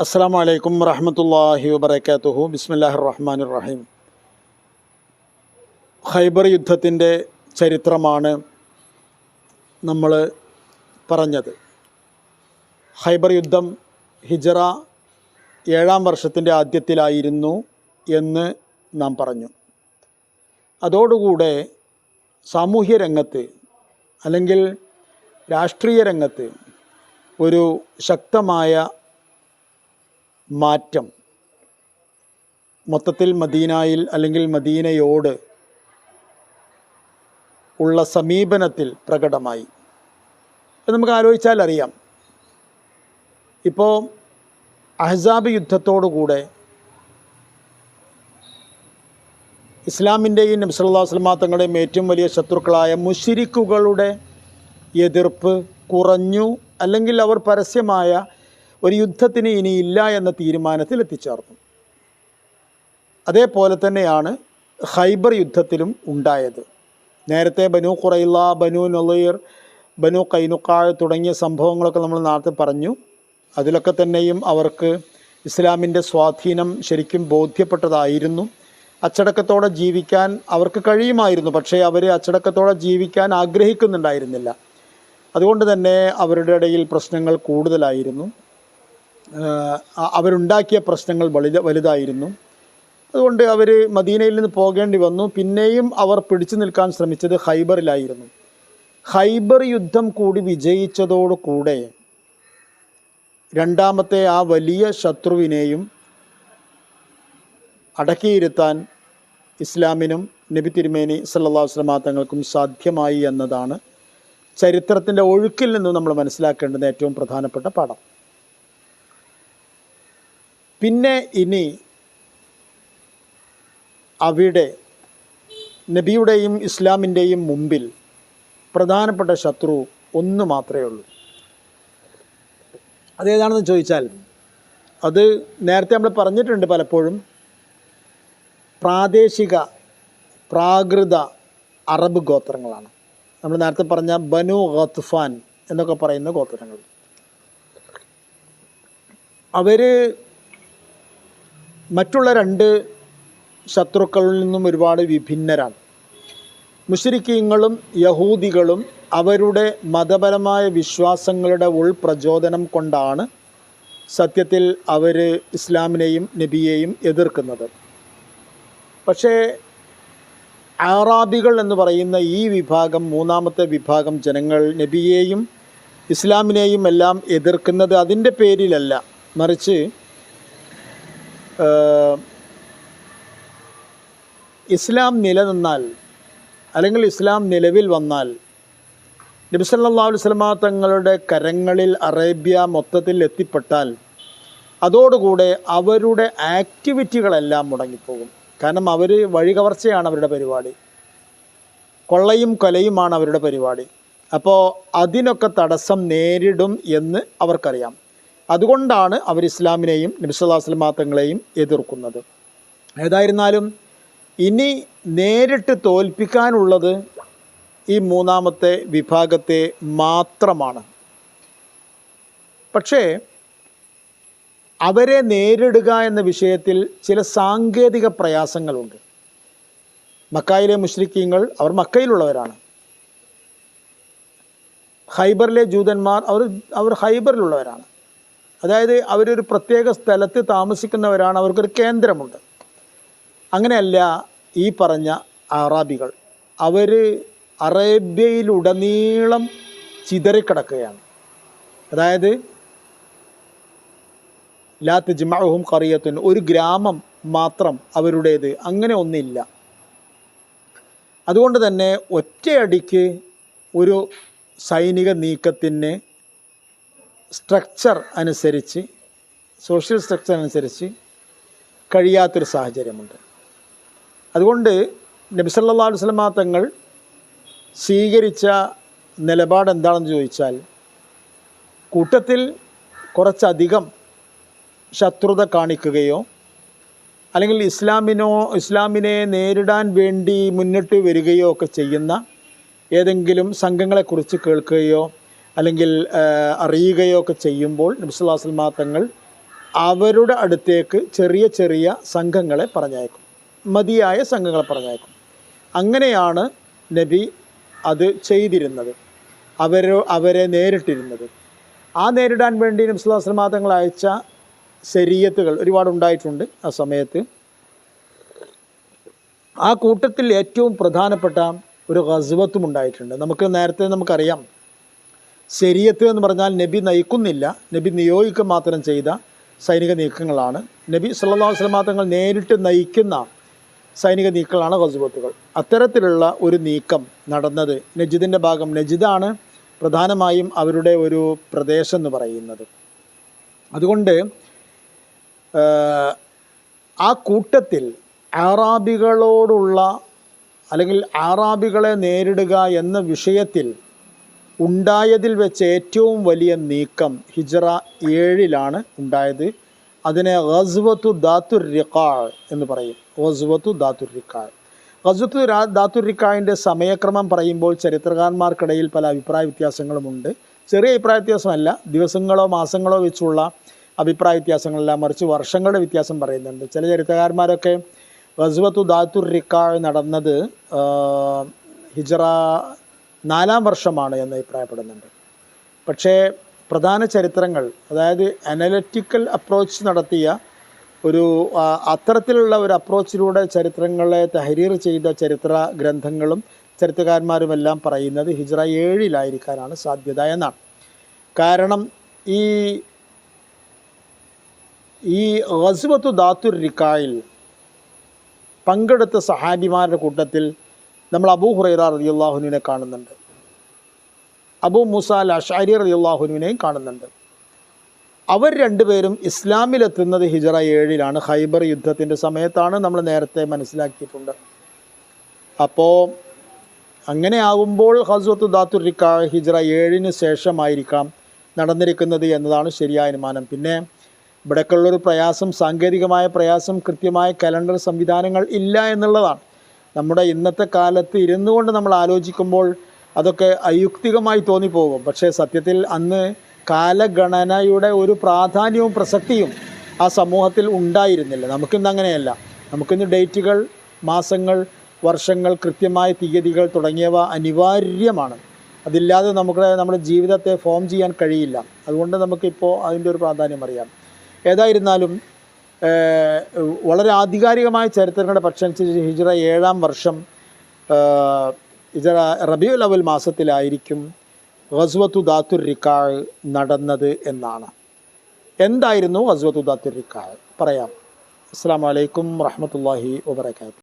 അസ്സലാമു അലൈക്കും വറഹ്മത്തുള്ളാഹി വബറകാതുഹു. ബിസ്മില്ലാഹിർ റഹ്മാനിർ റഹീം. ഖൈബർ യുദ്ധത്തിൻ്റെ ചരിത്രമാണ് നമ്മൾ പറഞ്ഞത്. ഖൈബർ യുദ്ധം ഹിജറ 7-ാം വർഷത്തിൻ്റെ ആദ്യത്തിലായിരുന്നു എന്ന് നാം പറഞ്ഞു. അതോടുകൂടെ സാമൂഹ്യ രംഗത്ത് അല്ലെങ്കിൽ രാഷ്ട്രീയ രംഗത്ത് ഒരു ശക്തമായ മാറ്റം മൊത്തത്തിൽ മദീനയിൽ അല്ലെങ്കിൽ മദീനയോട് ഉള്ള സമീപനത്തിൽ പ്രകടമായി. അത് നമുക്ക് ആലോചിച്ചാൽ അറിയാം. ഇപ്പോൾ അഹ്സാബ് യുദ്ധത്തോടുകൂടെ ഇസ്ലാമിൻ്റെയും നബി സല്ലല്ലാഹു അലൈഹി വസല്ലം തങ്ങളുടെയും ഏറ്റവും വലിയ ശത്രുക്കളായ മുശ്രിക്കുകളുടെ എതിർപ്പ് കുറഞ്ഞു, അല്ലെങ്കിൽ അവർ പരസ്യമായ ഒരു യുദ്ധത്തിന് ഇനിയില്ല എന്ന തീരുമാനത്തിൽ എത്തിച്ചേർന്നു. അതേപോലെ തന്നെയാണ് ഖൈബർ യുദ്ധത്തിലും ഉണ്ടായത്. നേരത്തെ ബനു ഖുറൈള, ബനു നളീർ, ബനു ഖൈനുഖാഅ് തുടങ്ങിയ സംഭവങ്ങളൊക്കെ നമ്മൾ നേരത്തെ പറഞ്ഞു. അതിലൊക്കെ തന്നെയും അവർക്ക് ഇസ്ലാമിൻ്റെ സ്വാധീനം ശരിക്കും ബോധ്യപ്പെട്ടതായിരുന്നു. അച്ചടക്കത്തോടെ ജീവിക്കാൻ അവർക്ക് കഴിയുമായിരുന്നു, പക്ഷേ അവർ അച്ചടക്കത്തോടെ ജീവിക്കാൻ ആഗ്രഹിക്കുന്നുണ്ടായിരുന്നില്ല. അതുകൊണ്ട് തന്നെ അവരുടെ ഇടയിൽ പ്രശ്നങ്ങൾ കൂടുതലായിരുന്നു. അവരുണ്ടാക്കിയ പ്രശ്നങ്ങൾ വലുതായിരുന്നു. അതുകൊണ്ട് അവർ മദീനയിൽ നിന്ന് പോകേണ്ടി വന്നു. പിന്നെയും അവർ പിടിച്ചു നിൽക്കാൻ ശ്രമിച്ചത് ഖൈബറിലായിരുന്നു. ഖൈബർ യുദ്ധം കൂടി വിജയിച്ചതോടുകൂടെ രണ്ടാമത്തെ ആ വലിയ ശത്രുവിനെയും അടക്കിയിരുത്താൻ ഇസ്ലാമിനും നബി തിരുമേനി സല്ലല്ലാഹു അലൈഹി വസല്ലം തങ്ങൾക്കും സാധ്യമായി എന്നതാണ് ചരിത്രത്തിൻ്റെ ഒഴുക്കിൽ നിന്ന് നമ്മൾ മനസ്സിലാക്കേണ്ടുന്ന ഏറ്റവും പ്രധാനപ്പെട്ട പാഠം. പിന്നെ ഇനി അവിടെ നബിയുടെയും ഇസ്ലാമിൻ്റെയും മുമ്പിൽ പ്രധാനപ്പെട്ട ശത്രു ഒന്ന് മാത്രമേ ഉള്ളൂ. അതേതാണെന്ന് ചോദിച്ചാൽ അത് നേരത്തെ നമ്മൾ പറഞ്ഞിട്ടുണ്ട് പലപ്പോഴും. പ്രാകൃത അറബ് ഗോത്രങ്ങളാണ്. നമ്മൾ നേരത്തെ പറഞ്ഞ ബനു ഗത്ഫാൻ എന്നൊക്കെ പറയുന്ന ഗോത്രങ്ങൾ. അവർ മറ്റുള്ള രണ്ട് ശത്രുക്കളിൽ നിന്നും ഒരുപാട് വിഭിന്നരാണ്. മുശ്രിക്കീങ്ങളും യഹൂദികളും അവരുടെ മതപരമായ വിശ്വാസങ്ങളുടെ ഉൾപ്രചോദനം കൊണ്ടാണ് സത്യത്തിൽ അവർ ഇസ്ലാമിനെയും നബിയെയും എതിർക്കുന്നത്. പക്ഷേ അറാബികൾ എന്ന് പറയുന്ന ഈ വിഭാഗം, മൂന്നാമത്തെ വിഭാഗം ജനങ്ങൾ നബിയെയും ഇസ്ലാമിനെയും എല്ലാം എതിർക്കുന്നത് അതിൻ്റെ പേരിലല്ല, മറിച്ച് ഇസ്ലാം നിലനിന്നാൽ അല്ലെങ്കിൽ ഇസ്ലാം നിലവിൽ വന്നാൽ നബി സല്ലല്ലാഹു അലൈഹി വസല്ലം തങ്ങളുടെ കരങ്ങളിൽ അറേബ്യ മൊത്തത്തിൽ എത്തിപ്പെട്ടാൽ അതോടുകൂടെ അവരുടെ ആക്ടിവിറ്റികളെല്ലാം മുടങ്ങിപ്പോകും. കാരണം അവർ വഴികവർച്ചയാണ് അവരുടെ പരിപാടി, കൊള്ളയും കൊലയുമാണ് അവരുടെ പരിപാടി. അപ്പോൾ അതിനൊക്കെ തടസ്സം നേരിടും എന്ന് അവർക്കറിയാം. അതുകൊണ്ടാണ് അവർ ഇസ്ലാമിനെയും നബി സല്ലല്ലാഹു അലൈഹി വസല്ലം തങ്ങളെയും എതിർക്കുന്നത്. ഏതായിരുന്നാലും ഇനി നേരിട്ട് തോൽപ്പിക്കാനുള്ളത് ഈ മൂന്നാമത്തെ വിഭാഗത്തെ മാത്രമാണ്. പക്ഷേ അവരെ നേരിടുക എന്ന വിഷയത്തിൽ ചില സാങ്കേതിക പ്രയാസങ്ങളുണ്ട്. മക്കയിലെ മുശ്രിക്കീങ്ങൾ അവർ മക്കയിലുള്ളവരാണ്. ഖൈബറിലെ ജൂതന്മാർ അവർ ഖൈബറിലുള്ളവരാണ്. അതായത് അവരൊരു പ്രത്യേക സ്ഥലത്ത് താമസിക്കുന്നവരാണ്, അവർക്കൊരു കേന്ദ്രമുണ്ട്. അങ്ങനെയല്ല ഈ പറഞ്ഞ അറാബികൾ. അവർ അറേബ്യയിലുടനീളം ചിതറിക്കിടക്കുകയാണ്. അതായത് ലാ തജ്മഉഹും ഖറിയത്തുൻ, ഒരു ഗ്രാമം മാത്രം അവരുടേത്, അങ്ങനെ ഒന്നില്ല. അതുകൊണ്ട് തന്നെ ഒറ്റയടിക്ക് ഒരു സൈനിക നീക്കത്തിന് സ്ട്രക്ചർ അനുസരിച്ച്, സോഷ്യൽ സ്ട്രക്ചർ അനുസരിച്ച് കഴിയാത്തൊരു സാഹചര്യമുണ്ട്. അതുകൊണ്ട് നബി സല്ലല്ലാഹു അലൈഹി വസല്ലം തങ്ങൾ സ്വീകരിച്ച നിലപാട് എന്താണെന്ന് ചോദിച്ചാൽ, കൂട്ടത്തിൽ കുറച്ചധികം ശത്രുത കാണിക്കുകയോ അല്ലെങ്കിൽ ഇസ്ലാമിനെ നേരിടാൻ വേണ്ടി മുന്നിട്ട് വരികയോ ഒക്കെ ചെയ്യുന്ന ഏതെങ്കിലും സംഘങ്ങളെക്കുറിച്ച് കേൾക്കുകയോ അല്ലെങ്കിൽ അറിയുകയോ ഒക്കെ ചെയ്യുമ്പോൾ നബി സല്ലല്ലാഹു അലൈഹി വസല്ലം തങ്ങൾ അവരുടെ അടുത്തേക്ക് ചെറിയ ചെറിയ സംഘങ്ങളെ പറഞ്ഞയക്കും, മതിയായ സംഘങ്ങളെ പറഞ്ഞയക്കും. അങ്ങനെയാണ് നബി അത് ചെയ്തിരുന്നത്, അവരെ നേരിട്ടിരുന്നത്. ആ നേരിടാൻ വേണ്ടി നബി സ്വല്ലല്ലാഹു അലൈഹി വസല്ലം തങ്ങൾ അയച്ച ശരീഅത്തുകൾ ഒരുപാടുണ്ടായിട്ടുണ്ട് ആ സമയത്ത്. ആ കൂട്ടത്തിൽ ഏറ്റവും പ്രധാനപ്പെട്ട ഒരു ഗസ്വത്തും ഉണ്ടായിട്ടുണ്ട്. നേരത്തെ നമുക്കറിയാം, ശരീഅത്ത് എന്ന് പറഞ്ഞാൽ നബി നയിക്കുന്നില്ല, നബി നിയോഗിക്കുക മാത്രം ചെയ്ത സൈനിക നീക്കങ്ങളാണ്. നബി സല്ലല്ലാഹു അലൈഹി വസല്ലം തങ്ങൾ നേരിട്ട് നയിക്കുന്ന സൈനിക നീക്കങ്ങളാണ് ഗസ്വത്തുകൾ. അത്തരത്തിലുള്ള ഒരു നീക്കം നടന്നത് നജിദിൻ്റെ ഭാഗം, നജിദാണ് പ്രധാനമായും അവരുടെ ഒരു പ്രദേശം എന്ന് പറയുന്നത്. അതുകൊണ്ട് ആ കൂട്ടത്തിൽ ആറാബികളോടുള്ള അല്ലെങ്കിൽ ആറാബികളെ നേരിടുക എന്ന വിഷയത്തിൽ ഉണ്ടായതിൽ വെച്ച് ഏറ്റവും വലിയ നീക്കം ഹിജ്റ 7 ഉണ്ടായത്. അതിനെ ഗസ്വത്തു ദാത്തുർ റിഖാ എന്ന് പറയും. ഗസ്വത്തു ദാത്തുർ റിഖാ. ഗസ്വത്തു ദാത്തുർ റിഖായിൻ്റെ സമയക്രമം പറയുമ്പോൾ ചരിത്രകാരന്മാർക്കിടയിൽ പല അഭിപ്രായ വ്യത്യാസങ്ങളുമുണ്ട്. ചെറിയ അഭിപ്രായ വ്യത്യാസമല്ല, ദിവസങ്ങളോ മാസങ്ങളോ വെച്ചുള്ള അഭിപ്രായ വ്യത്യാസങ്ങളല്ല, മറിച്ച് വർഷങ്ങളുടെ വ്യത്യാസം പറയുന്നുണ്ട്. ചില ചരിത്രകാരന്മാരൊക്കെ ഗസ്വത്തു ദാത്തുർ റിഖാ നടന്നത് ഹിജ്റ 4 വർഷമാണ് എന്ന് അഭിപ്രായപ്പെടുന്നുണ്ട്. പക്ഷേ പ്രധാന ചരിത്രങ്ങൾ, അതായത് അനലറ്റിക്കൽ അപ്രോച്ച് നടത്തിയ ഒരു അത്തരത്തിലുള്ള ഒരു അപ്രോച്ചിലൂടെ ചരിത്രങ്ങളെ തഹരീർ ചെയ്ത ചരിത്ര ഗ്രന്ഥങ്ങളും ചരിത്രകാരന്മാരുമെല്ലാം പറയുന്നത് ഹിജ്റ 7 സാധ്യത എന്നാണ്. കാരണം ഈ ഗസ്വത്തു ദാത്തുർ റിഖായിൽ പങ്കെടുത്ത സഹാബിമാരുടെ കൂട്ടത്തിൽ നമ്മൾ അബൂ ഹുറൈറ റളിയല്ലാഹു അൻഹുവിനെ കാണുന്നുണ്ട്, അബൂ മൂസ അൽ അശ്അരി റളിയല്ലാഹു അൻഹുവിനെയും കാണുന്നുണ്ട്. അവർ രണ്ടുപേരും ഇസ്ലാമിലെത്തുന്നത് ഹിജ്റ 7 ഖൈബർ യുദ്ധത്തിൻ്റെ സമയത്താണ്, നമ്മൾ നേരത്തെ മനസ്സിലാക്കിയിട്ടുണ്ട്. അപ്പോൾ അങ്ങനെ ആകുമ്പോൾ ഗസ്വത്തു ദാത്തുർ റിഖാ ഹിജ്റ 7 ശേഷമായിരിക്കാം നടന്നിരിക്കുന്നത് എന്നതാണ് ശരിയായ അനുമാനം. പിന്നെ ഇവിടേക്കുള്ളൊരു പ്രയാസം, സാങ്കേതികമായ പ്രയാസം, കൃത്യമായ കലണ്ടർ സംവിധാനങ്ങൾ ഇല്ല എന്നുള്ളതാണ്. നമ്മുടെ ഇന്നത്തെ കാലത്ത് ഇരുന്നു കൊണ്ട് നമ്മൾ ആലോചിക്കുമ്പോൾ അതൊക്കെ അയുക്തികമായി തോന്നിപ്പോകും. പക്ഷേ സത്യത്തിൽ അന്ന് കാലഗണനയുടെ ഒരു പ്രാധാന്യവും പ്രസക്തിയും ആ സമൂഹത്തിൽ ഉണ്ടായിരുന്നില്ല. നമുക്കിന്ന് അങ്ങനെയല്ല. നമുക്കിന്ന് ഡേറ്റുകൾ, മാസങ്ങൾ, വർഷങ്ങൾ, കൃത്യമായ തീയതികൾ തുടങ്ങിയവ അനിവാര്യമാണ്. അതില്ലാതെ നമ്മുടെ ജീവിതത്തെ ഫോം ചെയ്യാൻ കഴിയില്ല. അതുകൊണ്ട് നമുക്കിപ്പോൾ അതിൻ്റെ ഒരു പ്രാധാന്യം അറിയാം. ഏതായിരുന്നാലും വളരെ ആധികാരികമായ ചരിത്രങ്ങളുടെ പക്ഷം അനുസരിച്ച് ഹിജ്റ 7 ഹിജ്റ റബീഉൽ അവൽ മാസത്തിലായിരിക്കും ഗസ്വത്തു ദാത്തുർ റിഖാ നടന്നത് എന്നാണ്. എന്തായിരുന്നു ഗസ്വത്തു ദാത്തുർ റിഖാ പറയാം. അസ്സലാമു അലൈക്കും വറഹ്മത്തുള്ളാഹി വബറകാതുഹു.